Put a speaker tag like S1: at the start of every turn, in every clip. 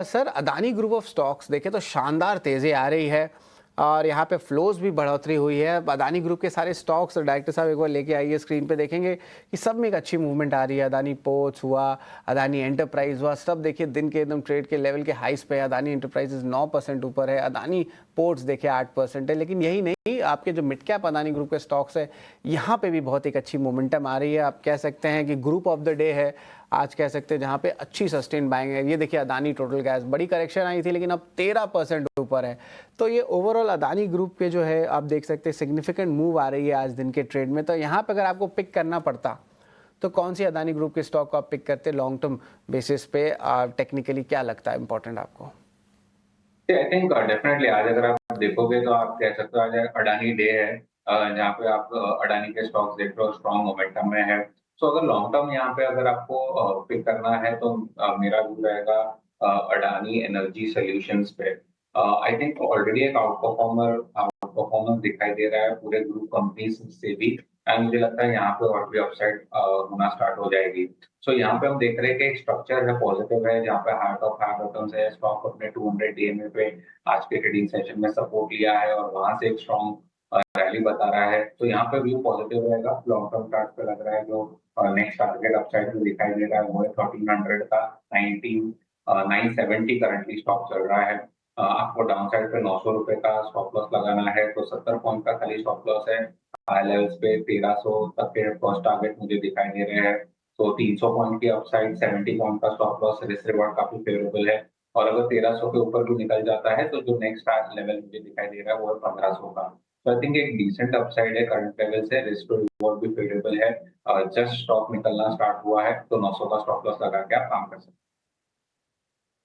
S1: Sir Adani group of stocks देखें तो शानदार तेजी आ रही है और यहाँ पे फ्लोज भी बढ़ोतरी हुई है। अदानी ग्रुप के सारे स्टॉक्स डायरेक्टर साहब एक बार लेके आइए स्क्रीन पे, देखेंगे कि सब में एक अच्छी मूवमेंट आ रही है। अदानी पोर्ट्स हुआ, अदानी एंटरप्राइज हुआ, सब देखिए दिन के एकदम ट्रेड के लेवल के हाइस पे है। अदानी एंटरप्राइजेज 9% ऊपर है, अदानी पोर्ट्स देखिए 8% है। लेकिन यही नहीं, आपके जो मिड कैप अदानी ग्रुप के स्टॉक्स है यहाँ पे भी बहुत एक अच्छी मोमेंटम आ रही है। आप कह सकते हैं कि ग्रुप ऑफ द डे है आज, कह सकते हैं जहाँ पे अच्छी सस्टेन बाइंग है। ये देखिए अदानी टोटल गैस, बड़ी करेक्शन आई थी लेकिन अब 13% ऊपर है। तो ये ओवरऑल अदानी ग्रुप के जो है आप देख सकते हैं सिग्निफिकेंट मूव आ रही है आज दिन के ट्रेड में। तो यहाँ पे अगर आपको पिक करना पड़ता तो कौन सी अदानी ग्रुप के स्टॉक को आप पिक करते लॉन्ग टर्म बेसिस पे? टेक्निकली क्या लगता है इंपॉर्टेंट आपको?
S2: आई थिंक डेफिनेटली आज अगर आप देखोगे तो आप कह सकते हो आज अडानी डे है, जहाँ पे आप अडानी के स्टॉक्स देख रहे हो स्ट्रॉन्ग मोमेंटम में है। सो अगर लॉन्ग टर्म यहाँ पे अगर आपको पिक करना है तो मेरा व्यू रहेगा अडानी एनर्जी सॉल्यूशंस पे। आई थिंक ऑलरेडी एक आउट परफॉर्मेंस दिखाई दे रहा है पूरे ग्रुप कंपनीज से भी, एंड मुझे लगता है यहाँ पे और भी अपसाइड होना स्टार्ट हो जाएगी। सो यहाँ पे हम देख रहे हैं कि एक स्ट्रक्चर है, पॉजिटिव है, जहाँ पे हार्ट ऑफ हार्ट बटन्स है, स्टॉक अपने 200 डीएमए पे आज के ट्रेडिंग सेशन में सपोर्ट लिया है और वहां से एक स्ट्रॉन्ग रैली बता रहा है। तो यहाँ पे व्यू पॉजिटिव रहेगा। लॉन्ग टर्म चार्ट पे लग रहा है जो नेक्स्ट टारगेट अपसाइड में दिखाई दे रहा है वो है 1300 का। 19 970 करंटली स्टॉक चल रहा है। आपको डाउन साइड पे 900 रुपए का स्टॉप लॉस लगाना है, तो 70 पॉइंट का खाली स्टॉप लॉस है। हाई लेवल्स पे 1300 तक के फर्स्ट टारगेट मुझे दिखाई दे रहे हैं। तो 300 पॉइंट की अपसाइड, 70 पॉइंट का स्टॉप लॉस, रिस्क रिवॉर्ड काफी फेवरेबल है। और अगर 1300 के ऊपर भी निकल जाता है तो जो नेक्स्ट लेवल मुझे दिखाई दे रहा है वो है 1500 का। तो आई थिंक एक डिसेंट अपसाइड है करंट लेवल से, रिस्क रिवॉर्ड भी फेवरेबल है। जस्ट स्टॉक निकलना स्टार्ट हुआ है तो 900 का स्टॉप लॉस लगा के आप काम कर सकते हैं।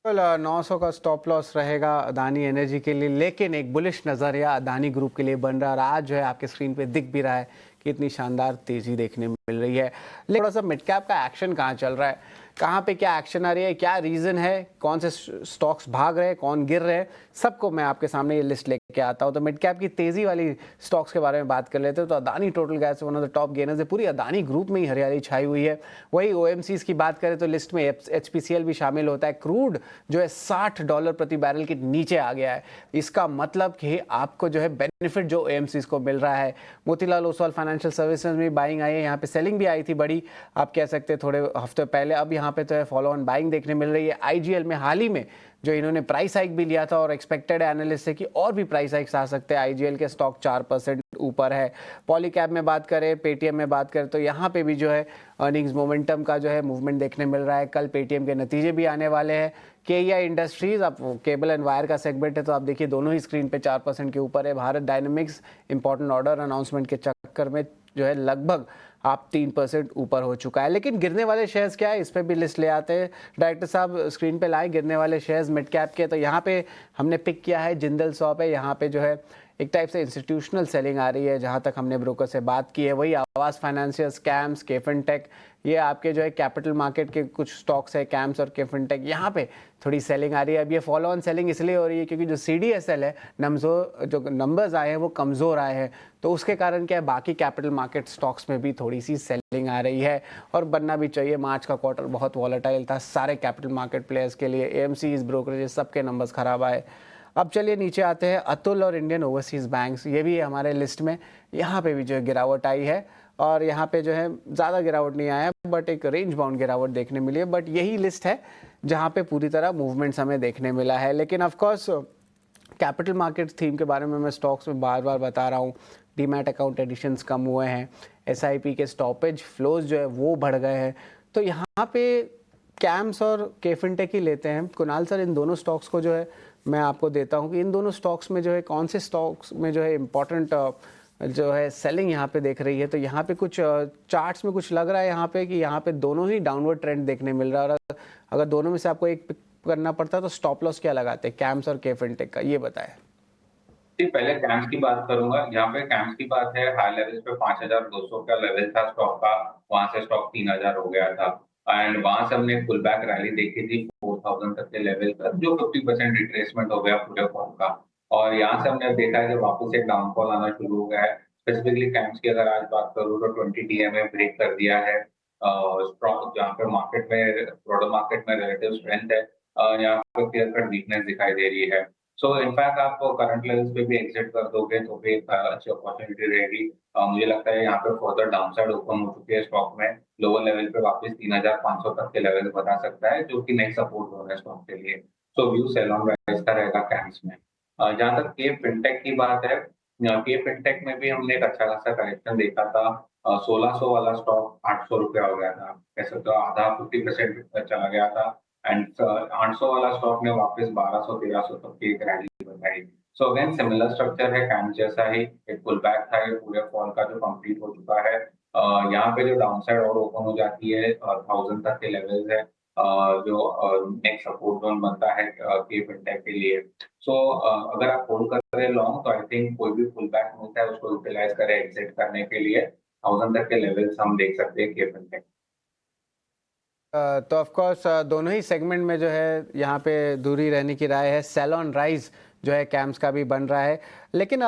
S1: बिल्कुल 900 का स्टॉप लॉस रहेगा अदानी एनर्जी के लिए, लेकिन एक बुलिश नज़रिया अदानी ग्रुप के लिए बन रहा है। और आज जो है आपके स्क्रीन पे दिख भी रहा है कि इतनी शानदार तेज़ी देखने मिल रही है। लेकिन थोड़ा सा मिड कैप का एक्शन कहाँ चल रहा है, कहाँ पे क्या एक्शन आ रही है, क्या रीज़न है, कौन से स्टॉक्स भाग रहे हैं, कौन गिर रहे हैं, सबको मैं आपके सामने ये लिस्ट लेके आता हूँ। तो मिड कैप की तेज़ी वाली स्टॉक्स के बारे में बात कर लेते हैं। तो Adani total gas one of the top gainers है, पूरी अदानी ग्रुप में ही हरियाली छाई हुई है। वही ओएमसीज की बात करें तो लिस्ट में एचपीसीएल भी शामिल होता है। क्रूड जो है $60 प्रति बैरल के नीचे आ गया है। इसका मतलब कि आपको जो है बेनिफिट जो ओएमसीज को मिल रहा है। मोतीलाल ओसवाल फाइनेंशियल सर्विसेज में बाइंग आई है, यहाँ पे सेलिंग भी आई थी बड़ी, आप कह सकते हैं थोड़े हफ्ते पहले। अब यहाँ पे तो है फॉलो ऑन बाइंग देखने मिल रही है। आईजीएल में हाल ही में जो इन्होंने प्राइस हाइक भी लिया था और एक्सपेक्टेड एनालिस्ट से कि और भी प्राइस हाइक्स आ सकते हैं। आईजीएल के स्टॉक 4% ऊपर है। पॉलीकैब में बात करें, पेटीएम में बात करें तो यहाँ पे भी जो है अर्निंग्स मोमेंटम का जो है मूवमेंट देखने मिल रहा है। कल पेटीएम के नतीजे भी आने वाले हैं। केईआई इंडस्ट्रीज, अब केबल एंड वायर का सेगमेंट है तो आप देखिए दोनों ही स्क्रीन पे 4% के ऊपर है। Bharat dynamics important order announcement के चक्कर में जो है लगभग आप 3% ऊपर हो चुका है। लेकिन गिरने वाले शेयर्स क्या है, इस पर भी लिस्ट ले आते हैं। डायरेक्टर साहब स्क्रीन पे लाए गिरने वाले शेयर्स मिड कैप के। तो यहाँ पे हमने पिक किया है जिंदल सॉप है। यहाँ पे जो है एक टाइप से इंस्टीट्यूशनल सेलिंग आ रही है, जहाँ तक हमने ब्रोकर से बात की है। वही आवास फाइनेंशियल, कैम्स, केफिनटेक, ये आपके जो है कैपिटल मार्केट के कुछ स्टॉक्स है, कैम्स और केफिनटेक, यहाँ पे थोड़ी सेलिंग आ रही है। अब ये फॉलो ऑन सेलिंग इसलिए हो रही है क्योंकि जो सीडीएसएल है, जो नंबर्स आए हैं वो कमज़ोर आए हैं, तो उसके कारण क्या है बाकी कैपिटल मार्केट स्टॉक्स में भी थोड़ी सी सेलिंग आ रही है। और बनना भी चाहिए, मार्च का क्वार्टर बहुत वॉलेटाइल था सारे कैपिटल मार्केट प्लेयर्स के लिए। एएमसीज, ब्रोकरेज, सबके नंबर्स खराब आए। अब चलिए नीचे आते हैं, अतुल और इंडियन ओवरसीज़ बैंक्स, ये भी है हमारे लिस्ट में। यहाँ पे भी जो है गिरावट आई है और यहाँ पे जो है ज़्यादा गिरावट नहीं आया, बट एक रेंज बाउंड गिरावट देखने मिली है। बट यही लिस्ट है जहाँ पे पूरी तरह मूवमेंट्स हमें देखने मिला है। लेकिन ऑफकोर्स कैपिटल मार्केट थीम के बारे में मैं स्टॉक्स में बार बार बता रहा हूँ। डीमैट अकाउंट एडिशंस कम हुए हैं, एसआईपी के स्टॉपेज फ्लोज जो है वो बढ़ गए हैं। तो यहाँ पे कैम्स और केफिनटेक ही लेते हैं। कुणाल सर, इन दोनों स्टॉक्स को जो है मैं आपको देता हूँ कि इन दोनों स्टॉक्स में जो है कौन से स्टॉक्स में जो है इम्पोर्टेंट जो है सेलिंग यहाँ पे देख रही है। तो यहाँ पे कुछ चार्ट्स में कुछ लग रहा है यहाँ पे कि यहाँ पे दोनों ही डाउनवर्ड ट्रेंड देखने मिल रहा है। और अगर दोनों में से आपको एक पिक करना पड़ता तो स्टॉप लॉस क्या लगाते हैं कैम्स और केफिनटेक का, ये बताएं।
S2: जी, पहले कैम्स की बात करूँगा। यहाँ पे कैम्स की बात है, हाई लेवल्स पे 5200 का लेवल था स्टॉक का, वहाँ से स्टॉक 3000 हो गया था। एंड वहाँ से हमने पुल बैक रैली देखी थी 4000 तक के लेवल तक, जो 50% रिट्रेसमेंट हो गया पूरे फॉर्म का। और यहाँ से हमने देखा है कि वापस एक डाउनफॉल आना शुरू हो गया है। स्पेसिफिकली कैम्स की अगर आज बात करूँ तो 20 डीएमए ब्रेक कर दिया है। स्टॉक जहाँ पे मार्केट में, ब्रॉडर मार्केट में रिलेटिव स्ट्रेंथ है, यहाँ पे क्लियर कट वीकनेस दिखाई दे रही है। सो इनफैक्ट आप करंट लेवल्स पे भी एग्जिट कर दोगे तो भी एक अच्छी अपॉर्चुनिटी रहेगी। मुझे लगता है यहाँ पे फर्दर डाउनसाइड ओपन हो चुकी है स्टॉक में, लोअर लेवल पे वापस 3,500 तक के लेवल बना सकता है, जो कि नेक्स्ट सपोर्ट जोन है स्टॉक के लिए। So view sell on rise का रहेगा कैम्स में। जहाँ तक के फिनटेक की बात है, के फिनटेक में भी हमने एक अच्छा खासा करेक्शन देखा था। 1600 वाला स्टॉक ₹800 हो गया था। कह सकते हो आधा 50% चला गया था एंड 800 वाला स्टॉक ने वापस 1200-1300 तक की एक रैली बनाई। सो अगेन सिमिलर स्ट्रक्चर है कैम जैसा ही, एक पुल बैक था ये पूरे फॉल का जो कंप्लीट हो चुका है। यहाँ पे जो डाउनसाइड और ओपन हो जाती है 1000 तक के लेवल्स है, जो नेक्स्ट सपोर्ट जोन बनता है के फिनटेक के लिए। सो अगर आप होल्ड कर रहे हैं लॉन्ग तो आई थिंक कोई भी पुल बैक मिलता है उसको यूटिलाइज करें एग्जिट करने के लिए। 1000 तक के लेवल्स हम देख सकते हैं के फिनटेक।
S1: तो ऑफ कोर्स दोनों ही सेगमेंट में जो है यहाँ पे दूरी रहने की राय है। सेल ऑन राइज जो है कैम्स का भी बन रहा है, लेकिन